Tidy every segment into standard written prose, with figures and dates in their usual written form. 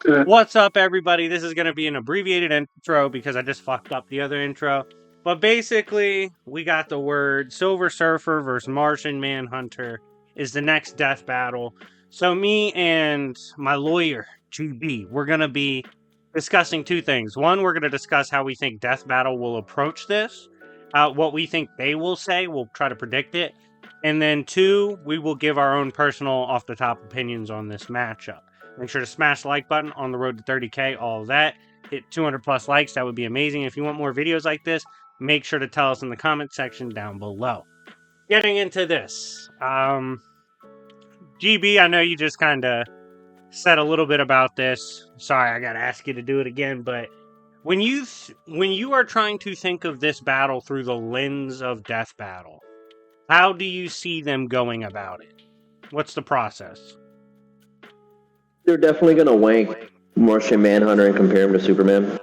What's up, everybody? This is going to be an abbreviated intro because I just fucked up the other intro. But basically, we got the word Silver Surfer versus Martian Manhunter is the next death battle. So me and my lawyer, GB, we're going to be discussing two things. One, we're going to discuss how we think Death Battle will approach this, what we think they will say. We'll try to predict it. And then two, we will give our own personal off-the-top opinions on this matchup. Make sure to smash the like button on the road to 30K, all of that. Hit 200 plus likes. That would be amazing. If you want more videos like this, make sure to tell us in the comment section down below. Getting into this. GB, I know you just kind of said a little bit about this. Sorry, I got to ask you to do it again. But when you are trying to think of this battle through the lens of Death Battle, how do you see them going about it? What's the process? They're definitely going to wank Martian Manhunter and compare him to Superman.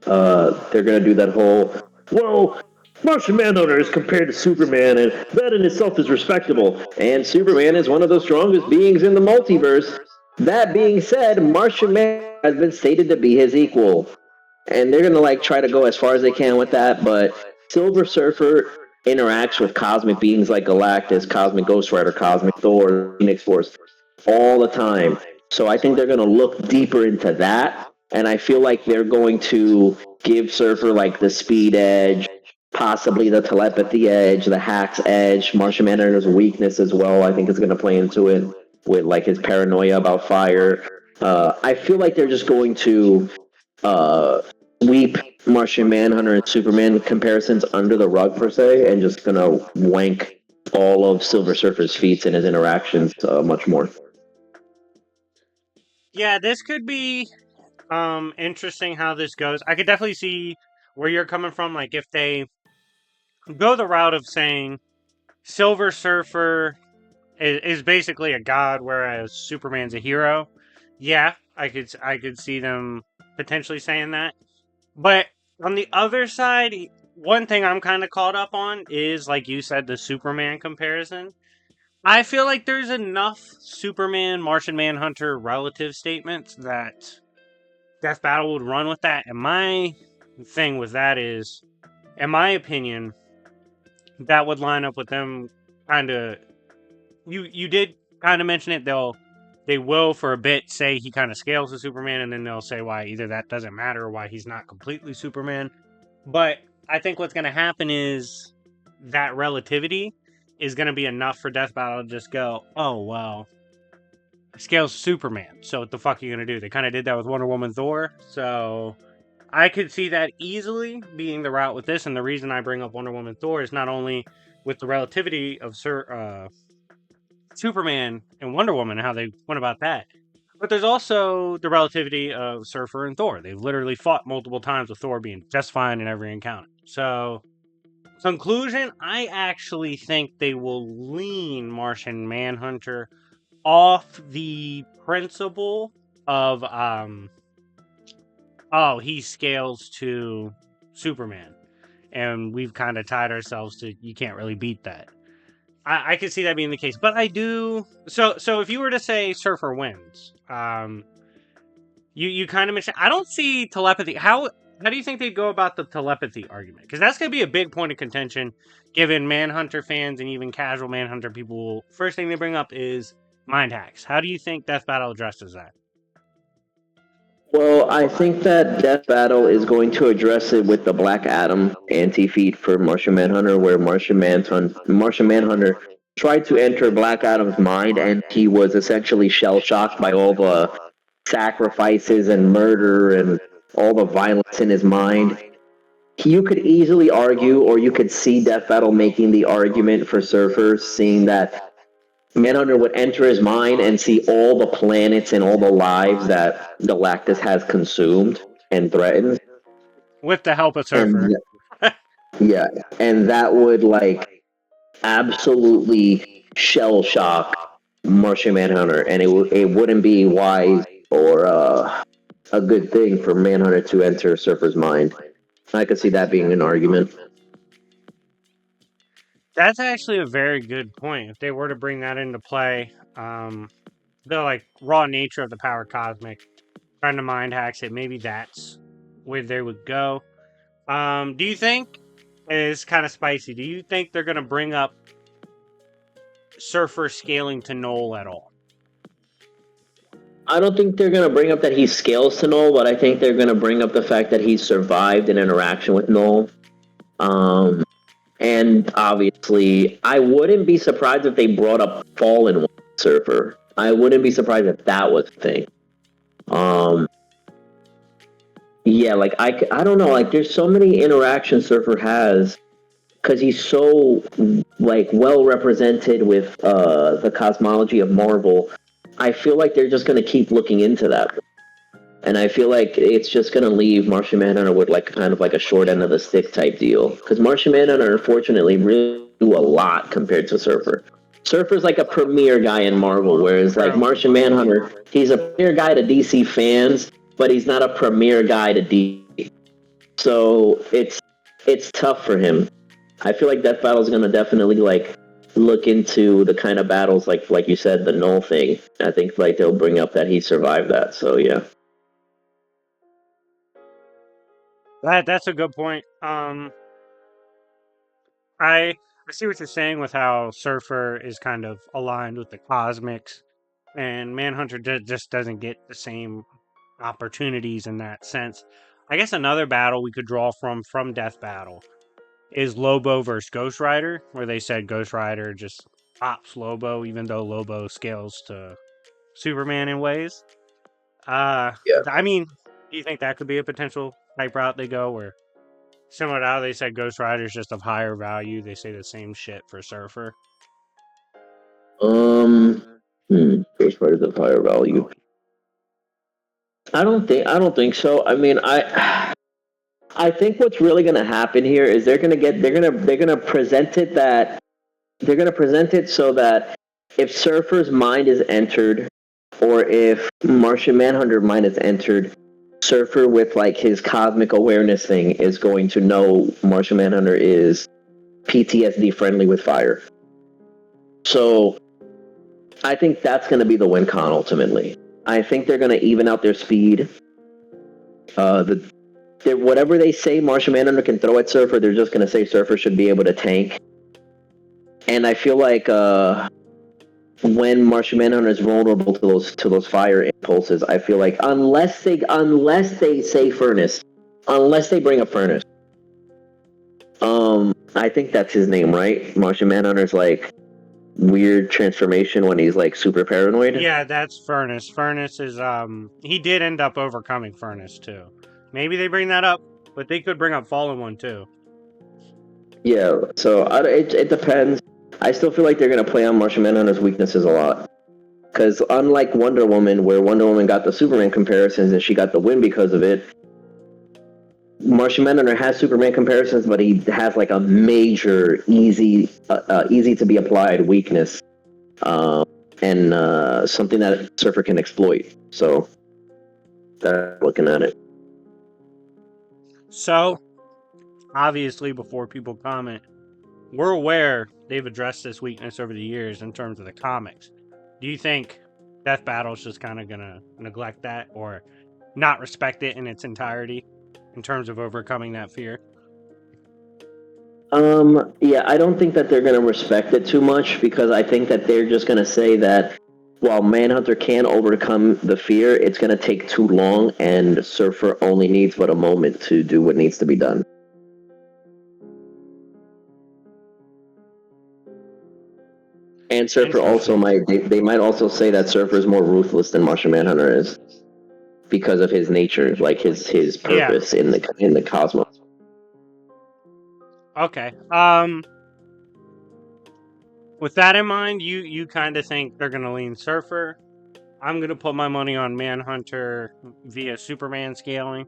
They're going to do that whole, well, Martian Manhunter is compared to Superman, and that in itself is respectable. And Superman is one of the strongest beings in the multiverse. That being said, Martian Man has been stated to be his equal. And they're going to try to go as far as they can with that, but Silver Surfer interacts with cosmic beings like Galactus, Cosmic Ghost Rider, Cosmic Thor, Phoenix Force all the time. So I think they're going to look deeper into that, and I feel like they're going to give Surfer the speed edge, possibly the telepathy edge, the hacks edge. Martian Manhunter's weakness as well, I think is going to play into it with his paranoia about fire. I feel like they're just going to sweep Martian Manhunter and Superman comparisons under the rug per se, and just gonna wank all of Silver Surfer's feats and his interactions much more. Yeah, this could be interesting how this goes. I could definitely see where you're coming from. Like, if they go the route of saying Silver Surfer is basically a god, whereas Superman's a hero. Yeah, I could see them potentially saying that. But on the other side, one thing I'm kind of caught up on is, like you said, the Superman comparison. I feel like there's enough Superman, Martian Manhunter relative statements that Death Battle would run with that. And my thing with that is, in my opinion, that would line up with them kind of. You did kind of mention it. They will for a bit say he kind of scales to Superman, and then they'll say why either that doesn't matter or why he's not completely Superman. But I think what's going to happen is that relativity is going to be enough for Death Battle to just go, oh well, scales Superman. So what the fuck are you going to do? They kind of did that with Wonder Woman, Thor. So I could see that easily being the route with this. And the reason I bring up Wonder Woman, Thor is not only with the relativity of Superman and Wonder Woman and how they went about that, but there's also the relativity of Surfer and Thor. They've literally fought multiple times with Thor being just fine in every encounter. So, conclusion, I actually think they will lean Martian Manhunter off the principle of he scales to Superman. And we've kind of tied ourselves to you can't really beat that. I could see that being the case, but I do. So if you were to say Surfer wins, you kind of mentioned. I don't see telepathy. How do you think they'd go about the telepathy argument? Because that's going to be a big point of contention, given Manhunter fans and even casual Manhunter people. First thing they bring up is mind hacks. How do you think Death Battle addresses that? Well, I think that Death Battle is going to address it with the Black Adam anti-feat for Martian Manhunter, where Martian Manhunter tried to enter Black Adam's mind, and he was essentially shell-shocked by all the sacrifices and murder and all the violence in his mind. You could easily argue, or you could see Death Battle making the argument for Surfer, seeing that Manhunter would enter his mind and see all the planets and all the lives that Galactus has consumed and threatened. With the help of Surfer. And yeah, and that would absolutely shell shock Martian Manhunter, and it wouldn't be wise or a good thing for Manhunter to enter Surfer's mind. I could see that being an argument. That's actually a very good point. If they were to bring that into play, the like raw nature of the power cosmic, trying to mind hacks it. Maybe that's where they would go. Do you think it's kind of spicy? Do you think they're gonna bring up Surfer scaling to null at all? I don't think they're going to bring up that he scales to Null, but I think they're going to bring up the fact that he survived an interaction with Null. Um, and obviously, I wouldn't be surprised if they brought up Fallen Surfer. I wouldn't be surprised if that was a thing. Um, yeah, like I don't know. Like, there's so many interactions Surfer has because he's so like well represented with the cosmology of Marvel. I feel like they're just going to keep looking into that. And I feel like it's just going to leave Martian Manhunter with like kind of like a short end of the stick type deal. Because Martian Manhunter, unfortunately, really do a lot compared to Surfer. Surfer's like a premier guy in Marvel, whereas like True. Martian Manhunter, he's a premier guy to DC fans, but he's not a premier guy to DC. So it's tough for him. I feel like Death Battle is going to definitely like look into the kind of battles like you said, the Null thing. I think like they'll bring up that he survived that. So yeah. That's a good point. I I see what you're saying with how Surfer is kind of aligned with the cosmics, and Manhunter just doesn't get the same opportunities in that sense. I guess another battle we could draw from Death Battle is Lobo versus Ghost Rider, where they said Ghost Rider just tops Lobo, even though Lobo scales to Superman in ways. I mean, do you think that could be a potential type route they go, where similar to how they said Ghost Rider's just of higher value, they say the same shit for Surfer? Um, Ghost Rider's of higher value. I don't think so. I mean, I think what's really going to happen here is they're going to present it that they're going to present it so that if Surfer's mind is entered, or if Martian Manhunter mind is entered, Surfer with like his cosmic awareness thing is going to know Martian Manhunter is PTSD friendly with fire. So I think that's going to be the win con ultimately. I think they're going to even out their speed. Whatever they say Martian Manhunter can throw at Surfer, they're just going to say Surfer should be able to tank. And I feel like when Martian Manhunter is vulnerable to those fire impulses, I feel like unless they say furnace, unless they bring a furnace, I think that's his name, right? Martian Manhunter's like weird transformation when he's like super paranoid. Yeah, that's Furnace. Furnace is he did end up overcoming Furnace too. Maybe they bring that up, but they could bring up Fallen One too. Yeah, so it depends. I still feel like they're gonna play on Martian Manhunter's weaknesses a lot. Because unlike Wonder Woman, where Wonder Woman got the Superman comparisons and she got the win because of it, Martian Manhunter has Superman comparisons, but he has like a major, easy to be applied weakness, and something that Surfer can exploit. So, that's looking at it. So, obviously, before people comment, we're aware they've addressed this weakness over the years in terms of the comics. Do you think Death Battle's just kind of gonna neglect that or not respect it in its entirety in terms of overcoming that fear? Yeah, I don't think that they're going to respect it too much because I think that they're just going to say that while Manhunter can overcome the fear, it's going to take too long, and Surfer only needs but a moment to do what needs to be done. And Surfer also Interesting. they might also say that Surfer is more ruthless than Martian Manhunter is because of his nature, like his Yeah. purpose in the cosmos. Okay. With that in mind, you kind of think they're gonna lean Surfer. I'm gonna put my money on Manhunter via Superman scaling.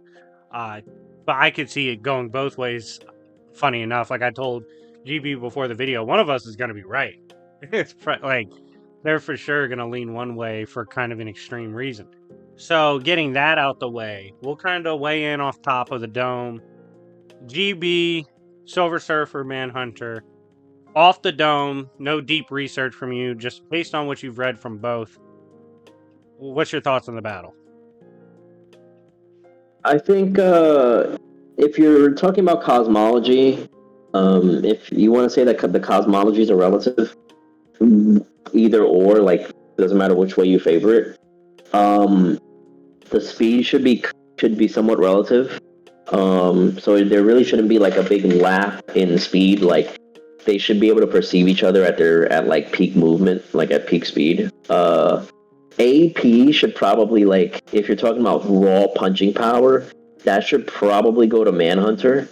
Uh, but I could see it going both ways. Funny enough, like I told GB before the video, one of us is gonna be right. It's like they're for sure gonna lean one way for kind of an extreme reason. So getting that out the way, we'll kind of weigh in off top of the dome. GB, Silver Surfer, Manhunter, off the dome. No deep research from you, just based on what you've read from both. What's your thoughts on the battle? I think if you're talking about cosmology, if you want to say that the cosmologies are relative, either or, like doesn't matter which way you favor it. The speed should be somewhat relative. So there really shouldn't be like a big lap in speed. Like they should be able to perceive each other at like peak movement, like at peak speed. AP should probably, like, if you're talking about raw punching power, that should probably go to Manhunter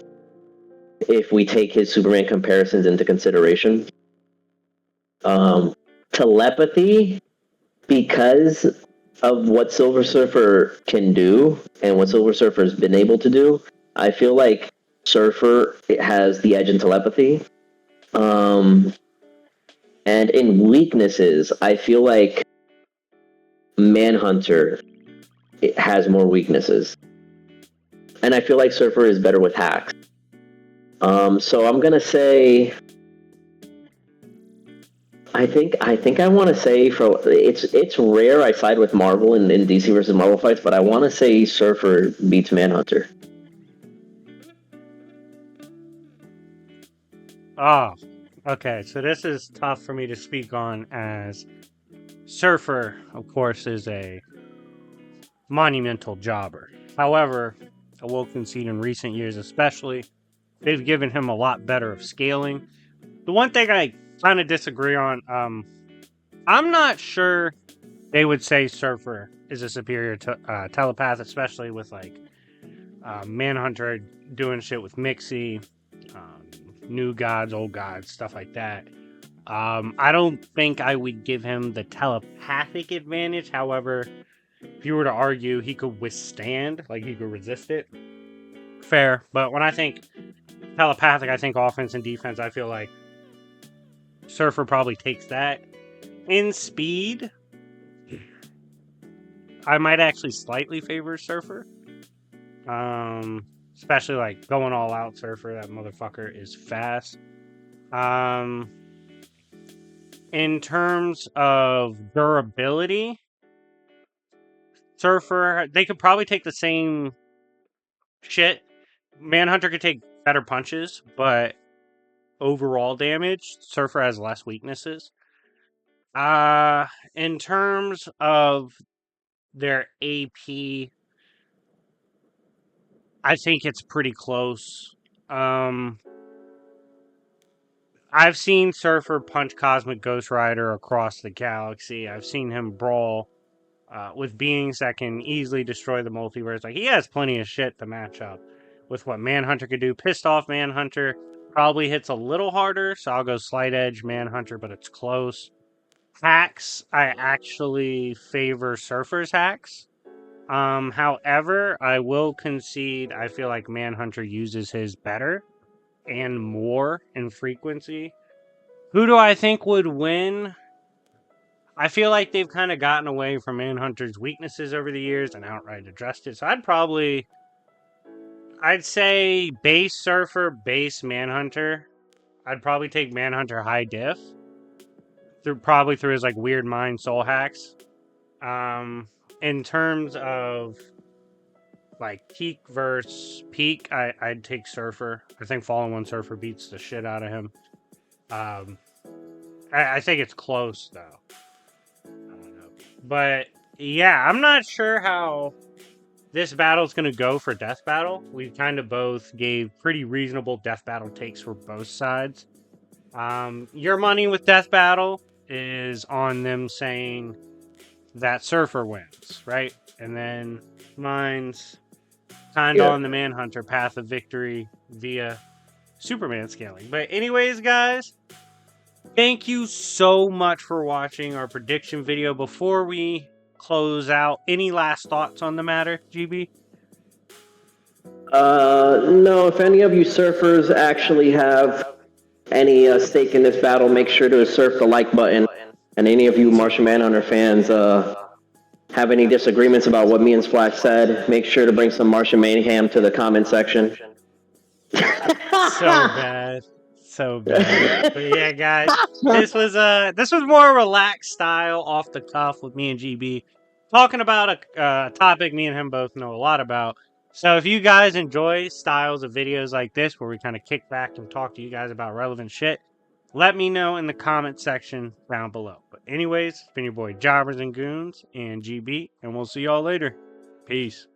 if we take his Superman comparisons into consideration. Telepathy, because of what Silver Surfer can do and what Silver Surfer's been able to do, I feel like Surfer has the edge in telepathy. Um, and in weaknesses, I feel like Manhunter has more weaknesses. And I feel like Surfer is better with hacks. So I'm gonna say, I want to say, for it's rare I side with Marvel in DC versus Marvel fights, but I want to say Surfer beats Manhunter. Oh, okay. So this is tough for me to speak on, as Surfer, of course, is a monumental jobber. However, I will concede in recent years, especially, they've given him a lot better of scaling. The one thing I kind of disagree on, I'm not sure they would say Surfer is a superior telepath, especially with like Manhunter doing shit with Mixie, new gods, old gods, stuff like that. I don't think I would give him the telepathic advantage. However, if you were to argue he could withstand, like he could resist it, fair. But when I think telepathic, I think offense and defense. I feel like Surfer probably takes that. In speed, I might actually slightly favor Surfer. Especially like going all out Surfer. That motherfucker is fast. In terms of durability, Surfer, they could probably take the same shit. Manhunter could take better punches, but overall damage, Surfer has less weaknesses. In terms of their AP, I think it's pretty close. I've seen Surfer punch Cosmic Ghost Rider across the galaxy. I've seen him brawl with beings that can easily destroy the multiverse. Like, he has plenty of shit to match up with what Manhunter could do. Pissed off Manhunter probably hits a little harder, so I'll go slight edge Manhunter, but it's close. Hacks, I actually favor Surfer's hacks. However, I will concede I feel like Manhunter uses his better and more in frequency. Who do I think would win? I feel like they've kind of gotten away from Manhunter's weaknesses over the years and outright addressed it. So I'd say base Surfer, base Manhunter. I'd probably take Manhunter high diff through his like weird mind soul hacks. In terms of like peak versus peak, I'd take Surfer. I think Fallen One Surfer beats the shit out of him. I think it's close though. I don't know, but yeah, I'm not sure how this battle's gonna go for Death Battle. We kind of both gave pretty reasonable Death Battle takes for both sides. Your money with Death Battle is on them saying that Surfer wins, right? And then mine's kind of on the Manhunter path of victory via Superman scaling. But anyways, guys, thank you so much for watching our prediction video. Before we close out, any last thoughts on the matter, GB? No, if any of you surfers actually have any stake in this battle, make sure to surf the like button. And any of you Martian Manhunter fans have any disagreements about what me and Splash said, make sure to bring some Martian Mayhem to the comment section. So bad. So bad. But yeah, guys, this was more relaxed style, off the cuff with me and GB. talking about a topic me and him both know a lot about. So if you guys enjoy styles of videos like this where we kind of kick back and talk to you guys about relevant shit, let me know in the comment section down below. But anyways, it's been your boy Jobbers and Goons and GB, and we'll see y'all later. Peace.